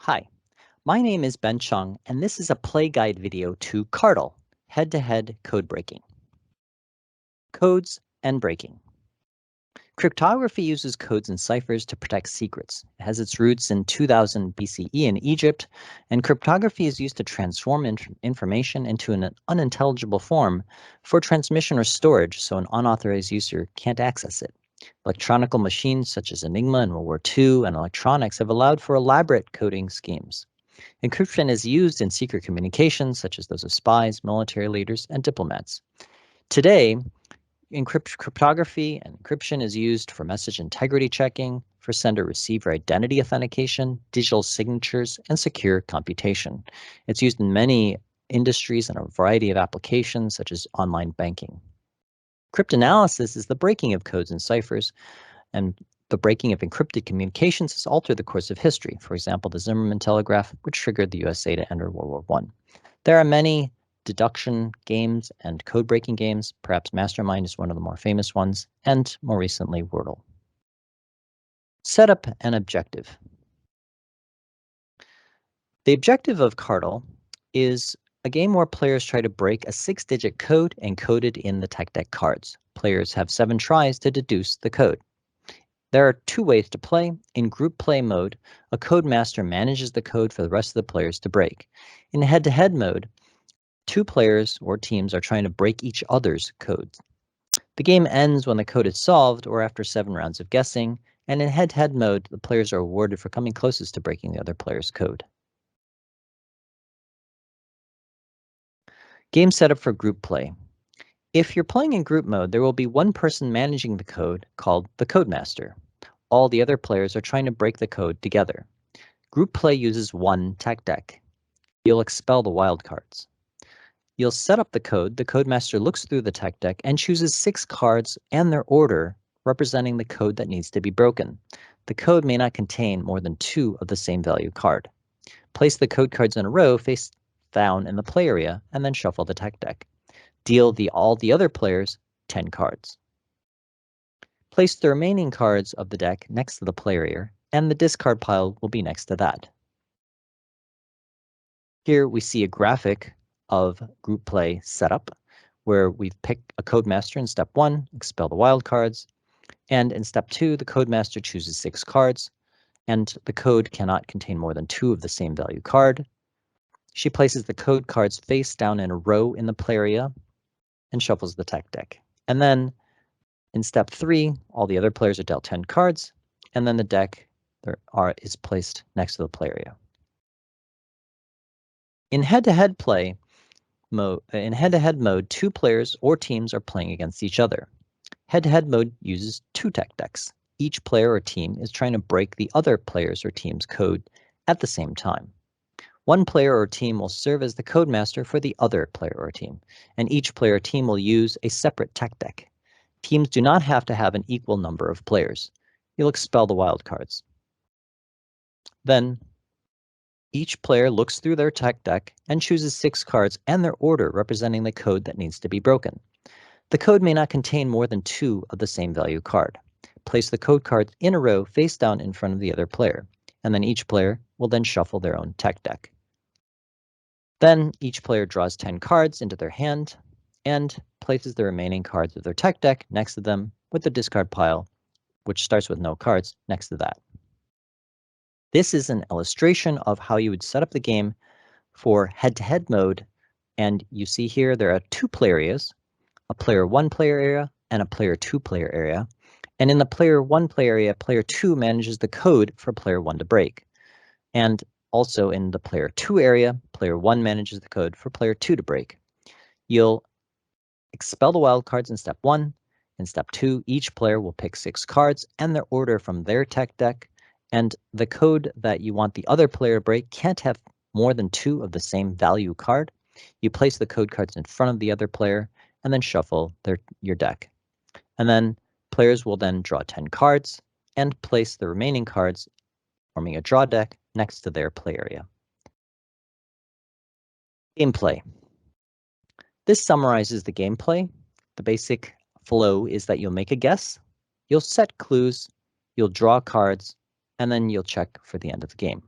Hi, my name is Ben Chung, and this is a play guide video to Cardle, head-to-head code breaking. Codes and breaking. Cryptography uses codes and ciphers to protect secrets. It has its roots in 2000 BCE in Egypt, and cryptography is used to transform information into an unintelligible form for transmission or storage so an unauthorized user can't access it. Electronic machines such as Enigma in World War II and electronics have allowed for elaborate coding schemes. Encryption is used in secret communications, such as those of spies, military leaders, and diplomats. Today, cryptography and encryption is used for message integrity checking, for sender-receiver identity authentication, digital signatures, and secure computation. It's used in many industries and a variety of applications, such as online banking. Cryptanalysis is the breaking of codes and ciphers, and the breaking of encrypted communications has altered the course of history. For example, the Zimmerman telegraph, which triggered the USA to enter World War I. There are many deduction games and code breaking games. Perhaps Mastermind is one of the more famous ones, and more recently, Wordle. Setup and objective. The objective of Cardle is a game where players try to break a 6-digit code encoded in the tech deck cards. Players have 7 tries to deduce the code. There are 2 ways to play. In group play mode, a code master manages the code for the rest of the players to break. In head-to-head mode, 2 players or teams are trying to break each other's codes. The game ends when the code is solved or after 7 rounds of guessing, and in head-to-head mode, the players are awarded for coming closest to breaking the other player's code. Game setup for group play. If you're playing in group mode, there will be one person managing the code called the code master. All the other players are trying to break the code together. Group play uses 1 tech deck. You'll expel the wildcards. You'll set up the code. The code master looks through the tech deck and chooses 6 cards and their order representing the code that needs to be broken. The code may not contain more than 2 of the same value card. Place the code cards in a row face down in the play area and then shuffle the tech deck. Deal all the other players 10 cards. Place the remaining cards of the deck next to the play area, and the discard pile will be next to that. Here we see a graphic of group play setup, where we've picked a code master in step 1, expel the wildcards, and in step 2, the code master chooses 6 cards, and the code cannot contain more than 2 of the same value card. She places the code cards face down in a row in the play area and shuffles the tech deck. And then in step 3, all the other players are dealt 10 cards, and then the deck is placed next to the play area. In head-to-head mode, 2 players or teams are playing against each other. Head-to-head mode uses 2 tech decks. Each player or team is trying to break the other players or team's code at the same time. One player or team will serve as the code master for the other player or team, and each player or team will use a separate tech deck. Teams do not have to have an equal number of players. You'll expel the wildcards. Then, each player looks through their tech deck and chooses 6 cards and their order representing the code that needs to be broken. The code may not contain more than 2 of the same value card. Place the code cards in a row face down in front of the other player, and then each player will then shuffle their own tech deck. Then each player draws 10 cards into their hand and places the remaining cards of their tech deck next to them with the discard pile, which starts with no cards, next to that. This is an illustration of how you would set up the game for head-to-head mode, and you see here there are 2 play areas, a player 1 player area and a player 2 player area. And in the player 1 player area, player 2 manages the code for player 1 to break. And also in the player 2 area, player 1 manages the code for player 2 to break. You'll expel the wildcards in step 1. In step 2, each player will pick 6 cards and their order from their tech deck, and the code that you want the other player to break can't have more than 2 of the same value card. You place the code cards in front of the other player and then shuffle your deck. And then players will then draw 10 cards and place the remaining cards, forming a draw deck, next to their play area. Gameplay. This summarizes the gameplay. The basic flow is that you'll make a guess, you'll set clues, you'll draw cards, and then you'll check for the end of the game.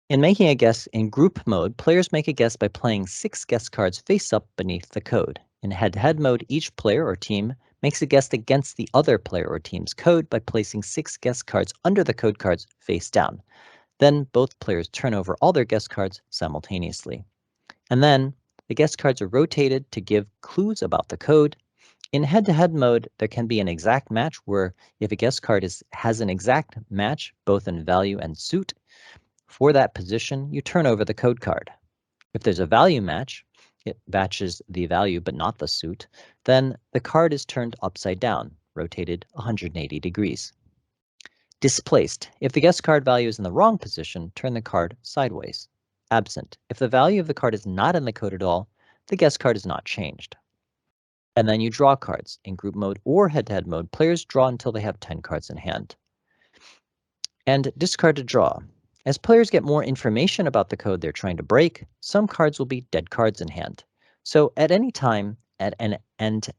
In making a guess in group mode, players make a guess by playing 6 guess cards face up beneath the code. In head-to-head mode, each player or team makes a guess against the other player or team's code by placing 6 guess cards under the code cards face down. Then both players turn over all their guess cards simultaneously. And then the guess cards are rotated to give clues about the code. In head-to-head mode, there can be an exact match where if a guess card has an exact match both in value and suit, for that position, you turn over the code card. If there's a value match, it matches the value but not the suit, then the card is turned upside down, rotated 180 degrees. Displaced. If the guess card value is in the wrong position, turn the card sideways. Absent. If the value of the card is not in the code at all, the guess card is not changed. And then you draw cards. In group mode or head-to-head mode, players draw until they have 10 cards in hand. And discard to draw. As players get more information about the code they're trying to break, some cards will be dead cards in hand. So at any time, and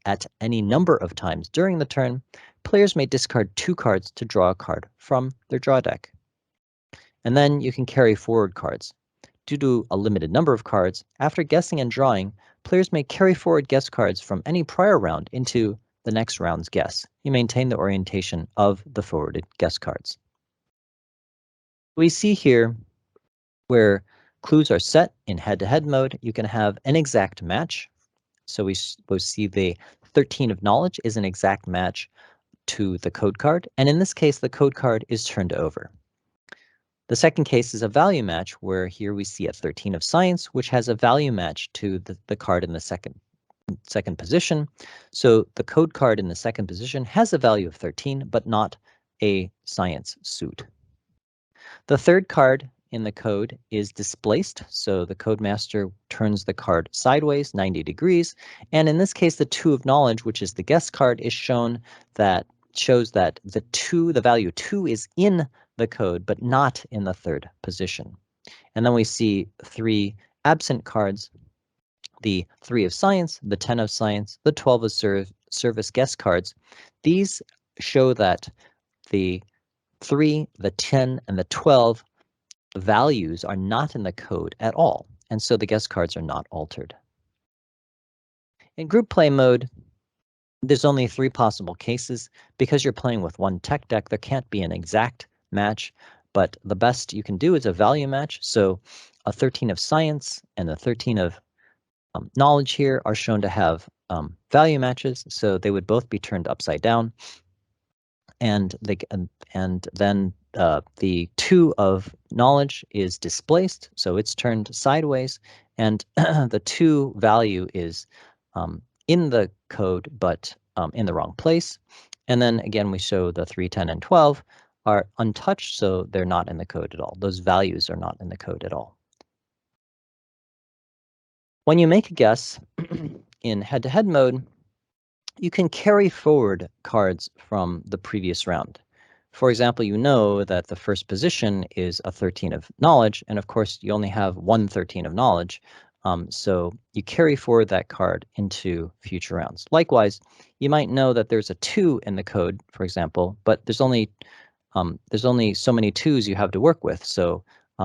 at any number of times during the turn, players may discard 2 cards to draw a card from their draw deck. And then you can carry forward cards. Due to a limited number of cards, after guessing and drawing, players may carry forward guess cards from any prior round into the next round's guess. You maintain the orientation of the forwarded guess cards. We see here where clues are set in head-to-head mode, you can have an exact match. So we see the 13 of knowledge is an exact match to the code card, and in this case, the code card is turned over. The second case is a value match, where here we see a 13 of science, which has a value match to the card in the second position. So the code card in the second position has a value of 13, but not a science suit. The third card in the code is displaced, so the codemaster turns the card sideways 90 degrees, and in this case the 2 of knowledge, which is the guess card, is shows that the value 2 is in the code but not in the third position. And then we see 3 absent cards, the 3 of science, the 10 of science, the 12 of service guess cards. These show that the 3, the 10, and the 12 values are not in the code at all, and so the guess cards are not altered. In group play mode, there's only 3 possible cases. Because you're playing with one tech deck, there can't be an exact match, but the best you can do is a value match. So a 13 of science and a 13 of knowledge here are shown to have value matches, so they would both be turned upside down. And then the 2 of knowledge is displaced, so it's turned sideways, and the 2 value is in the code, but in the wrong place. And then again, we show the 3, 10, and 12 are untouched, so they're not in the code at all. Those values are not in the code at all. When you make a guess in head-to-head mode, you can carry forward cards from the previous round. For example, you know that the first position is a 13 of knowledge, and of course you only have one 13 of knowledge, so you carry forward that card into future rounds. Likewise, you might know that there's a 2 in the code, for example, but there's only so many 2s you have to work with, so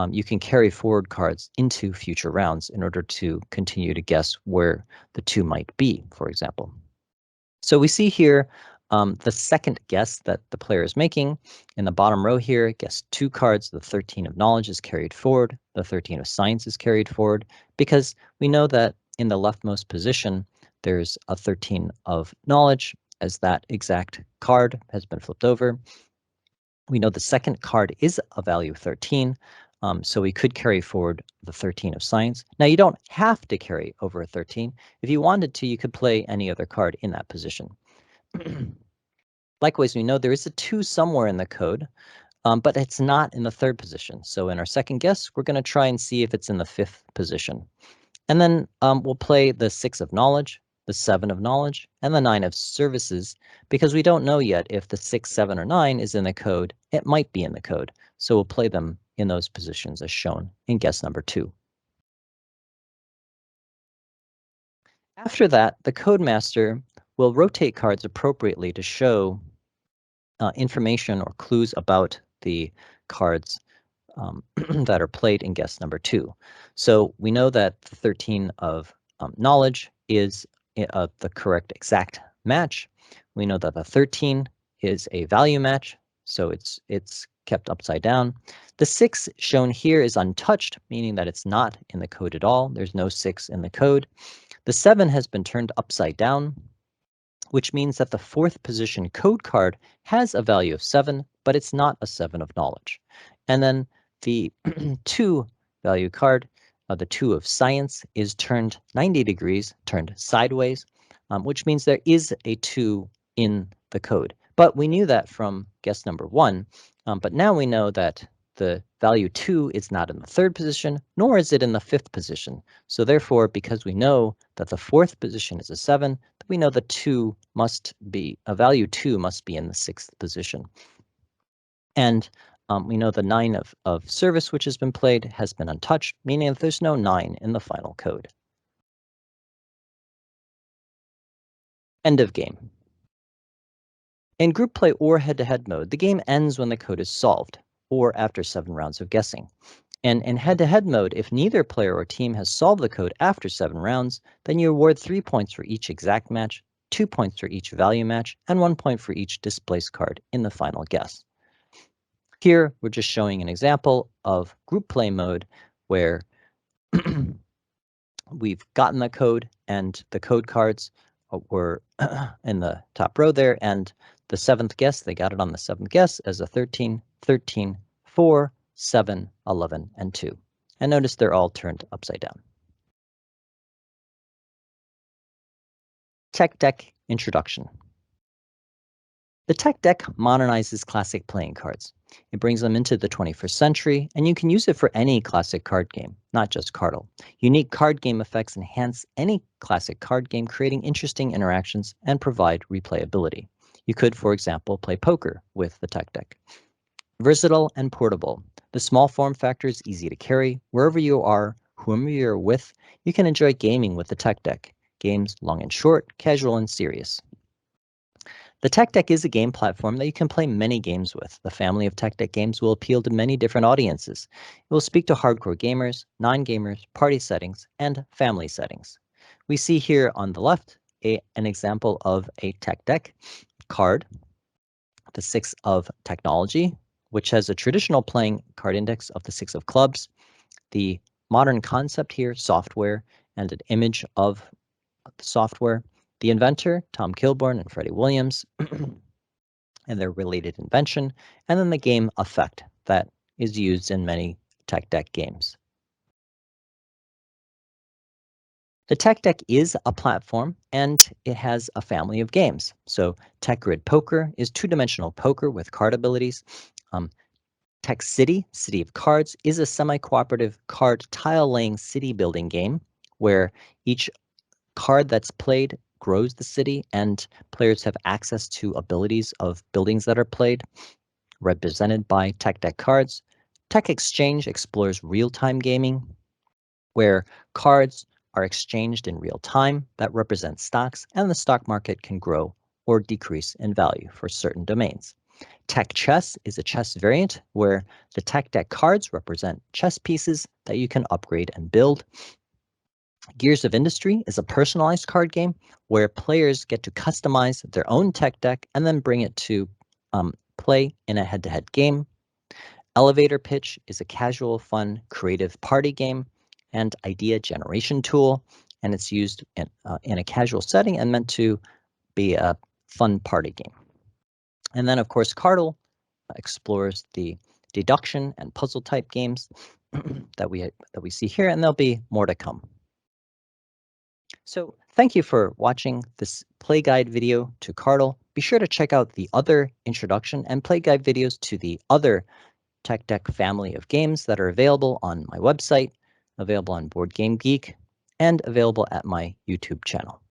you can carry forward cards into future rounds in order to continue to guess where the 2 might be, for example. So we see here the second guess that the player is making. In the bottom row here, guess 2 cards, the 13 of knowledge is carried forward, the 13 of science is carried forward, because we know that in the leftmost position, there's a 13 of knowledge, as that exact card has been flipped over. We know the second card is a value 13, so we could carry forward the 13 of science. Now, you don't have to carry over a 13. If you wanted to, you could play any other card in that position. Likewise, we know there is a 2 somewhere in the code, but it's not in the third position. So in our second guess, we're going to try and see if it's in the 5th position. And then we'll play the 6 of knowledge, the 7 of knowledge, and the 9 of services, because we don't know yet if the 6, 7, or 9 is in the code. It might be in the code, so we'll play them in those positions as shown in guess number 2. After that, the codemaster will rotate cards appropriately to show information or clues about the cards that are played in guess number 2. So we know that the 13 of knowledge is the correct exact match. We know that the 13 is a value match, so it's kept upside down. The 6 shown here is untouched, meaning that it's not in the code at all. There's no 6 in the code. The 7 has been turned upside down, which means that the 4th position code card has a value of 7, but it's not a 7 of knowledge. And then the 2 value card, the 2 of science, is turned 90 degrees, turned sideways, which means there is a 2 in the code. But we knew that from guess number 1, but now we know that the value 2 is not in the 3rd position, nor is it in the 5th position. So therefore, because we know that the 4th position is a 7, we know the 2 must be, a value 2 must be in the 6th position. And we know the 9 of service, which has been played, has been untouched, meaning that there's no 9 in the final code. End of game. In group play or head-to-head mode, the game ends when the code is solved, or after 7 rounds of guessing. And in head-to-head mode, if neither player or team has solved the code after 7 rounds, then you award 3 points for each exact match, 2 points for each value match, and 1 point for each displaced card in the final guess. Here, we're just showing an example of group play mode where we've gotten the code and the code cards were in the top row there, and the 7th guess, they got it on the 7th guess as a 13, 13, 4, 7, 11, and 2. And notice they're all turned upside down. Tech Deck Introduction. The Tech Deck modernizes classic playing cards. It brings them into the 21st century, and you can use it for any classic card game, not just Cardle. Unique card game effects enhance any classic card game, creating interesting interactions and provide replayability. You could, for example, play poker with the Tech Deck. Versatile and portable. The small form factor is easy to carry. Wherever you are, whomever you're with, you can enjoy gaming with the Tech Deck. Games long and short, casual and serious. The Tech Deck is a game platform that you can play many games with. The family of Tech Deck games will appeal to many different audiences. It will speak to hardcore gamers, non-gamers, party settings, and family settings. We see here on the left an example of a Tech Deck card, the 6 of technology, which has a traditional playing card index of the 6 of clubs. The modern concept here, software, and an image of the software. The inventor, Tom Kilborn and Freddie Williams, and their related invention, and then the game effect that is used in many Tech Deck games. The Tech Deck is a platform, and it has a family of games. So Tech Grid Poker is two-dimensional poker with card abilities. Tech City, City of Cards, is a semi-cooperative card tile-laying city-building game where each card that's played grows the city, and players have access to abilities of buildings that are played, represented by Tech Deck cards. Tech Exchange explores real-time gaming, where cards are exchanged in real time that represent stocks, and the stock market can grow or decrease in value for certain domains. Tech Chess is a chess variant where the Tech Deck cards represent chess pieces that you can upgrade and build. Gears of Industry is a personalized card game where players get to customize their own Tech Deck and then bring it to play in a head-to-head game. Elevator Pitch is a casual, fun, creative party game and idea generation tool, and it's used in a casual setting and meant to be a fun party game. And then, of course, Cardle explores the deduction and puzzle type games that we see here, and there'll be more to come. So thank you for watching this play guide video to Cardle. Be sure to check out the other introduction and play guide videos to the other Tech Deck family of games that are available on my website, available on Board Game Geek, and available at my YouTube channel.